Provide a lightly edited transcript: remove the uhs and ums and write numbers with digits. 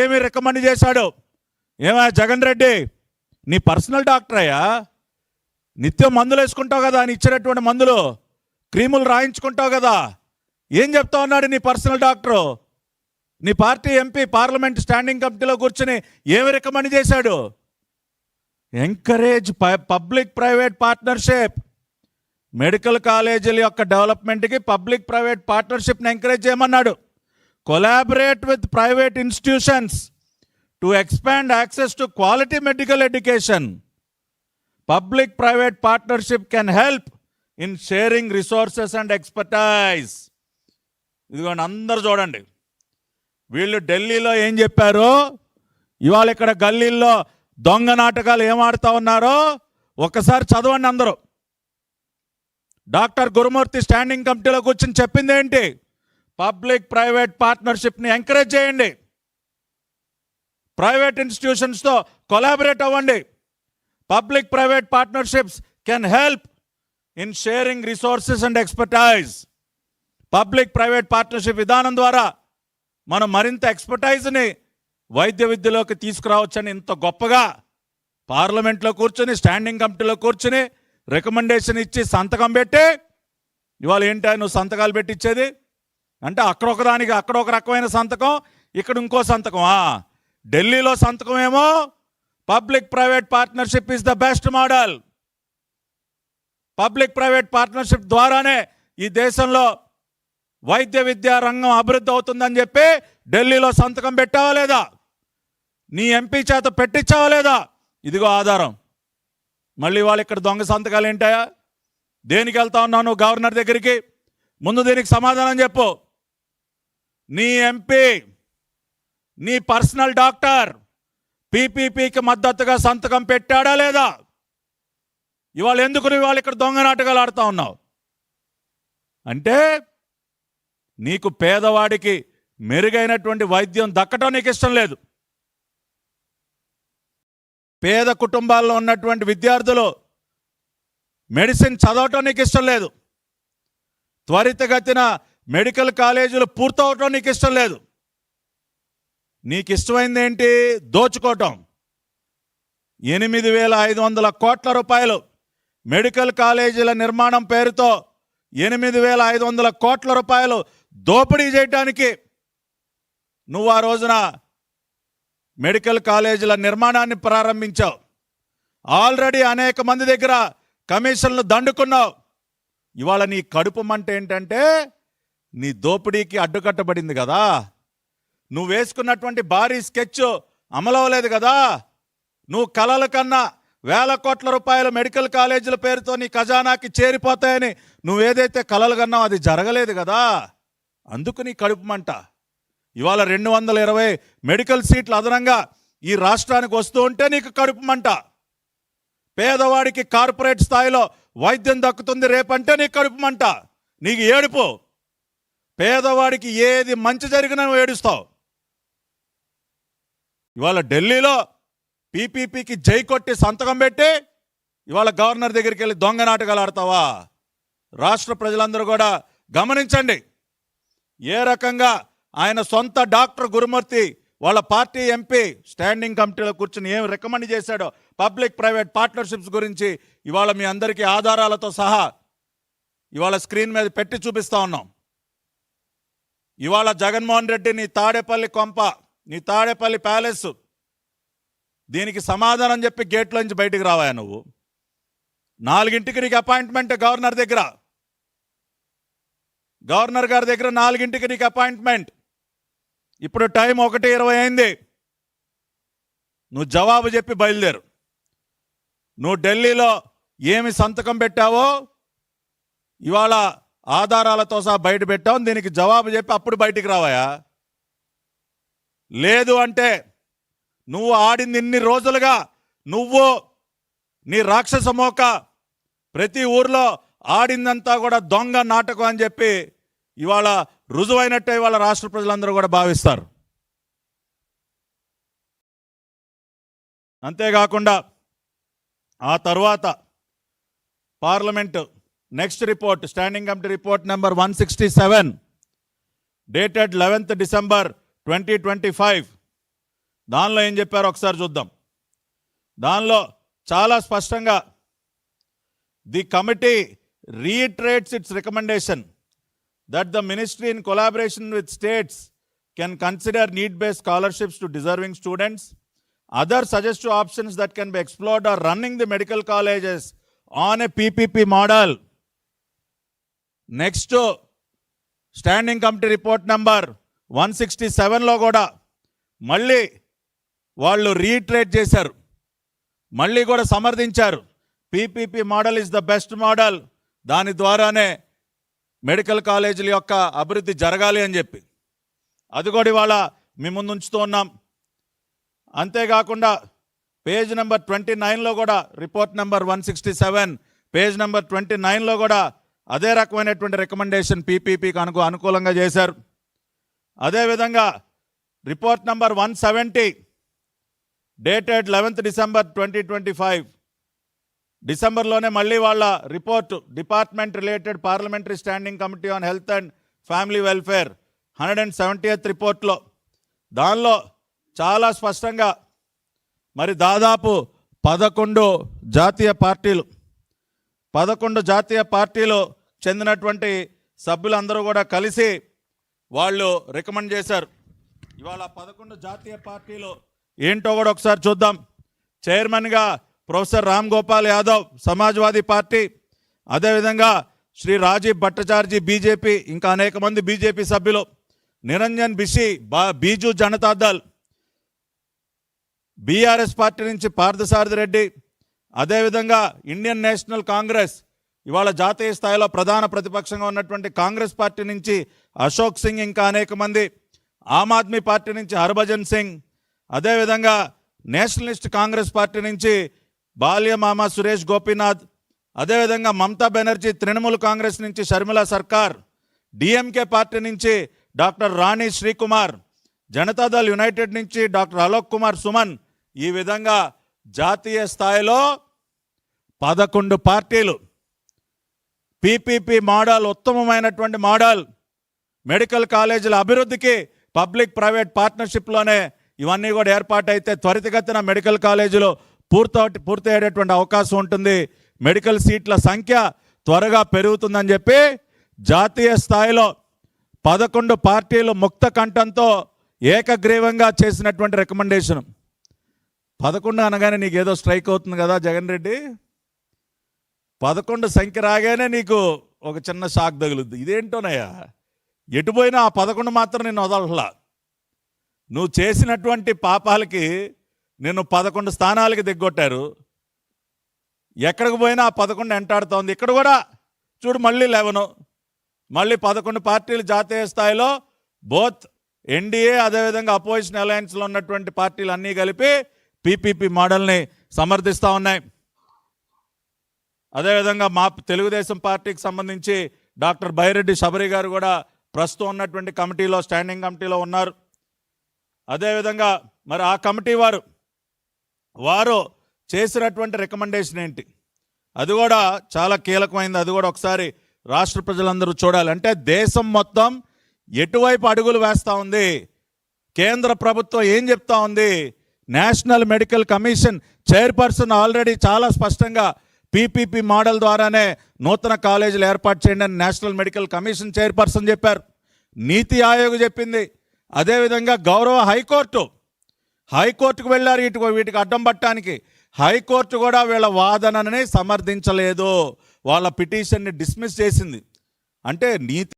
ఏమి రికమెండ్ చేశాడు? ఏమయ్యా జగన్ రెడ్డి, నీ పర్సనల్ డాక్టర్ అయ్యా, నిత్యం మందులు వేసుకుంటావు కదా, అని ఇచ్చినటువంటి మందులు క్రీములు రాయించుకుంటావు కదా, ఏం చెప్తా ఉన్నాడు నీ పర్సనల్ డాక్టరు? నీ పార్టీ ఎంపీ పార్లమెంట్ స్టాండింగ్ కమిటీలో కూర్చొని ఏమి రికమెండ్ చేశాడు? Encourage public private partnership. Medical కాలేజీల యొక్క డెవలప్మెంట్కి పబ్లిక్ ప్రైవేట్ పార్ట్నర్షిప్ని ఎంకరేజ్ చేయమన్నాడు. Collaborate with private institutions to expand access to quality medical education. Public private partnership can help in sharing resources and expertise. ఇదిగోండి, అందరు చూడండి, వీళ్ళు ఢిల్లీలో ఏం చెప్పారో, ఇవాళ ఇక్కడ గల్లీల్లో దొంగ నాటకాలు ఏం ఆడుతూ ఉన్నారో ఒక్కసారి చదవండి అందరూ. డాక్టర్ గురుమూర్తి స్టాండింగ్ కమిటీలో కూర్చొని చెప్పింది ఏంటి? పబ్లిక్ ప్రైవేట్ పార్ట్నర్షిప్ని ఎంకరేజ్ చేయండి, ప్రైవేట్ ఇన్స్టిట్యూషన్స్తో కొలాబరేట్ అవ్వండి. Public private partnerships can help in sharing resources and expertise. Public private partnership విధానం ద్వారా మనం మరింత ఎక్స్పర్టైజ్ని వైద్య విద్యలోకి తీసుకురావచ్చని ఇంత గొప్పగా పార్లమెంట్లో కూర్చొని స్టాండింగ్ కమిటీలో కూర్చొని రికమెండేషన్ ఇచ్చి సంతకం పెట్టి, ఇవాళ ఏంటో నువ్వు సంతకాలు పెట్టించేది అంటే అక్కడ ఒక రకమైన సంతకం, ఇక్కడ ఇంకో సంతకమా? ఢిల్లీలో సంతకం ఏమో public private partnership is the best model, public private partnership ద్వారానే ఈ దేశంలో వైద్య విద్యా రంగం అభివృద్ధి అవుతుందని చెప్పి ఢిల్లీలో సంతకం పెట్టావా లేదా? నీ ఎంపీ చేత పెట్టించావా లేదా? ఇదిగో ఆధారం. మళ్ళీ వాళ్ళు ఇక్కడ దొంగ సంతకాలు ఏంటాయా? దేనికి వెళ్తా ఉన్నావు నువ్వు గవర్నర్ దగ్గరికి? ముందు దీనికి సమాధానం చెప్పు. నీ ఎంపీ, నీ పర్సనల్ డాక్టర్ పీపీపీకి మద్దతుగా సంతకం పెట్టాడా లేదా? ఇవాళ ఎందుకు నువ్వు ఇవాళ ఇక్కడ దొంగ నాటకాలు ఆడుతూ ఉన్నావు? అంటే నీకు పేదవాడికి మెరుగైనటువంటి వైద్యం దక్కటం నీకు ఇష్టం లేదు. పేద కుటుంబాల్లో ఉన్నటువంటి విద్యార్థులు మెడిసిన్ చదవటం నీకు ఇష్టం లేదు. త్వరితగతిన మెడికల్ కాలేజీలు పూర్తవటం నీకు ఇష్టం లేదు. నీకు ఇష్టమైంది ఏంటి? దోచుకోవటం. 8,500 కోట్ల రూపాయలు మెడికల్ కాలేజీల నిర్మాణం పేరుతో 8,500 కోట్ల రూపాయలు దోపిడీ చేయడానికి నువ్వు ఆ రోజున మెడికల్ కాలేజీల నిర్మాణాన్ని ప్రారంభించావు. ఆల్రెడీ అనేక మంది దగ్గర కమిషన్లు దండుకున్నావు. ఇవాళ నీ కడుపు మంట ఏంటంటే నీ దోపిడీకి అడ్డుకట్టబడింది కదా. నువ్వు వేసుకున్నటువంటి భారీ స్కెచ్ అమలవలేదు కదా. నువ్వు కలల కన్నా వేల కోట్ల రూపాయల మెడికల్ కాలేజీల పేరుతో నీ ఖజానాకి చేరిపోతాయని నువ్వేదైతే కలలు కన్నావు అది జరగలేదు కదా. అందుకు నీ కడుపు మంట. ఇవాళ 220 మెడికల్ సీట్లు అదనంగా ఈ రాష్ట్రానికి వస్తూ ఉంటే నీకు కడుపు మంట. పేదవాడికి కార్పొరేట్ స్థాయిలో వైద్యం దక్కుతుంది రేపంటే నీకు కడుపు మంట, నీకు ఏడుపు. పేదవాడికి ఏది మంచి జరిగినా నువ్వు ఏడుస్తావు. ఇవాళ ఢిల్లీలో పీపీపీకి జై కొట్టి సంతకం పెట్టి ఇవాళ గవర్నర్ దగ్గరికి వెళ్ళి దొంగ నాటకాలు ఆడతావా? రాష్ట్ర ప్రజలందరూ కూడా గమనించండి ఏ రకంగా ఆయన సొంత డాక్టర్ గురుమూర్తి వాళ్ళ పార్టీ ఎంపీ స్టాండింగ్ కమిటీలో కూర్చుని ఏం రికమెండ్ చేశాడో పబ్లిక్ ప్రైవేట్ పార్ట్నర్షిప్స్ గురించి ఇవాళ మీ అందరికీ ఆధారాలతో సహా ఇవాళ స్క్రీన్ మీద పెట్టి చూపిస్తా ఉన్నాం. ఇవాళ జగన్మోహన్ రెడ్డి నీ తాడేపల్లి కొంప, నీ తాడేపల్లి ప్యాలెస్, దీనికి సమాధానం చెప్పి గేట్లోంచి బయటికి రావా నువ్వు? 4ంటికి నీకు అపాయింట్మెంట్ గవర్నర్ దగ్గర, గవర్నర్ గారి దగ్గర 4ంటికి నీకు అపాయింట్మెంట్. ఇప్పుడు టైం 1:20 అయింది. నువ్వు జవాబు చెప్పి బయలుదేరు. నువ్వు ఢిల్లీలో ఏమి సంతకం పెట్టావో ఇవాళ ఆధారాలతో సహా బయట పెట్టావు, దీనికి జవాబు చెప్పి అప్పుడు బయటికి రావాయా? లేదు అంటే నువ్వు ఆడింది ఇన్ని రోజులుగా నువ్వు నీ రాక్షస మోక ప్రతి ఊర్లో ఆడిందంతా కూడా దొంగ నాటకం అని చెప్పి ఇవాళ రుజువైనట్టే ఇవాళ రాష్ట్ర ప్రజలందరూ కూడా భావిస్తారు. అంతేకాకుండా ఆ తర్వాత parliament next report, standing committee report number 167 dated 11th December 2025 దానిలో ఏం చెప్పారో ఒకసారి చూద్దాం. దానిలో చాలా స్పష్టంగా the committee reiterates its recommendation that the ministry in collaboration with states can consider need-based scholarships to deserving students. Other suggested options that can be explored are running the medical colleges on a PPP model. Next, standing committee report number 167లో కూడా మళ్ళీ వాళ్ళు reiterate చేశారు, మళ్ళీ కూడా సమర్థించారు. PPP model is the best model, దాని ద్వారానే మెడికల్ కాలేజీల యొక్క అభివృద్ధి జరగాలి అని చెప్పి అది కూడా ఇవాళ మీ ముందు ఉంచుతూ ఉన్నాం. అంతేకాకుండా పేజ్ నెంబర్ 29లో కూడా రిపోర్ట్ నెంబర్ 167 పేజ్ నెంబర్ 29లో కూడా అదే రకమైనటువంటి రికమెండేషన్ పీపీపీకి అనుకూలంగా చేశారు. అదేవిధంగా report number 170 dated 11th December 2025 డిసెంబర్లోనే మళ్ళీ వాళ్ళ report department related parliamentary standing committee on health and family welfare 170th రిపోర్ట్లో దానిలో చాలా స్పష్టంగా మరి దాదాపు 11 జాతీయ పార్టీలు చెందినటువంటి సభ్యులందరూ కూడా కలిసి వాళ్ళు రికమెండ్ చేశారు. ఇవాళ 11 జాతీయ పార్టీలు ఏంటో కూడా ఒకసారి చూద్దాం. చైర్మన్గా ప్రొఫెసర్ రామ్ గోపాల్ యాదవ్ సమాజ్వాదీ పార్టీ, అదేవిధంగా శ్రీ రాజీవ్ భట్టాచార్జీ బీజేపీ, ఇంకా అనేక మంది బీజేపీ సభ్యులు, నిరంజన్ బిషి బీజు జనతాదళ్, బీఆర్ఎస్ పార్టీ నుంచి పార్థసారథి రెడ్డి, అదేవిధంగా ఇండియన్ నేషనల్ కాంగ్రెస్ ఇవాళ జాతీయ స్థాయిలో ప్రధాన ప్రతిపక్షంగా ఉన్నటువంటి కాంగ్రెస్ పార్టీ నుంచి అశోక్ సింగ్, ఇంకా అనేక మంది, ఆమ్ ఆద్మీ పార్టీ నుంచి హర్భజన్ సింగ్, అదేవిధంగా నేషనలిస్ట్ కాంగ్రెస్ పార్టీ నుంచి బాల్యమామ సురేష్ గోపీనాథ్, అదేవిధంగా మమతా బెనర్జీ తృణమూల్ కాంగ్రెస్ నుంచి షర్మిలా సర్కార్, డిఎంకే పార్టీ నుంచి డాక్టర్ రాణి శ్రీకుమార్, జనతాదళ్ యునైటెడ్ నుంచి డాక్టర్ అలోక్ కుమార్ సుమన్, ఈ విధంగా జాతీయ స్థాయిలో 11 పార్టీలు పీపీపీ మోడల్, ఉత్తమమైనటువంటి మోడల్, మెడికల్ కాలేజీల అభివృద్ధికి పబ్లిక్ ప్రైవేట్ పార్ట్నర్షిప్లోనే ఇవన్నీ కూడా ఏర్పాటైతే త్వరితగతిన మెడికల్ కాలేజీలో పూర్తయ్యేటటువంటి అవకాశం ఉంటుంది, మెడికల్ సీట్ల సంఖ్య త్వరగా పెరుగుతుందని చెప్పి జాతీయ స్థాయిలో 11 పార్టీలు ముక్త కంఠంతో ఏకగ్రీవంగా చేసినటువంటి రికమెండేషన్. 11 అనగానే నీకు ఏదో స్ట్రైక్ అవుతుంది కదా జగన్ రెడ్డి, 11 సంఖ్య రాగానే నీకు ఒక చిన్న షాక్ తగులుద్ది. ఇదేంటోనయ్యా, ఎటుపోయినా ఆ 11 మాత్రం నిన్ను వదలలా. నువ్వు చేసినటువంటి పాపాలకి నిన్ను 11 స్థానాలకి దిగ్గొట్టారు. ఎక్కడికి పోయినా ఆ 11 వెంటాడుతోంది. ఇక్కడ కూడా చూడు మళ్ళీ 11, మళ్ళీ 11 పార్టీలు జాతీయ స్థాయిలో బోత్ ఎన్డీఏ అదేవిధంగా అపోజిషన్ అలయన్స్లో ఉన్నటువంటి పార్టీలు అన్నీ కలిపి పీపీపీ మోడల్ని సమర్థిస్తూ ఉన్నాయి. అదేవిధంగా మా తెలుగుదేశం పార్టీకి సంబంధించి డాక్టర్ బైరెడ్డి శబరి గారు కూడా ప్రస్తుతం ఉన్నటువంటి కమిటీలో, స్టాండింగ్ కమిటీలో ఉన్నారు. అదేవిధంగా మరి ఆ కమిటీ వారు చేసినటువంటి రికమెండేషన్ ఏంటి, అది కూడా చాలా కీలకమైంది. అది కూడా ఒకసారి రాష్ట్ర ప్రజలందరూ చూడాలి. అంటే దేశం మొత్తం ఎటువైపు అడుగులు వేస్తూ ఉంది, కేంద్ర ప్రభుత్వం ఏం చెప్తా ఉంది, national medical commission chairperson already చాలా స్పష్టంగా పీపీపీ మోడల్ ద్వారానే నూతన కాలేజీలు ఏర్పాటు చేయండి అని నేషనల్ మెడికల్ కమిషన్ చైర్పర్సన్ చెప్పారు. నీతి ఆయోగ్ చెప్పింది. అదేవిధంగా గౌరవ హైకోర్టుకు వెళ్ళారు వీటికి అడ్డం పట్టడానికి. హైకోర్టు కూడా వీళ్ళ వాదనని సమర్థించలేదు, వాళ్ళ పిటిషన్ని డిస్మిస్ చేసింది. అంటే నీతి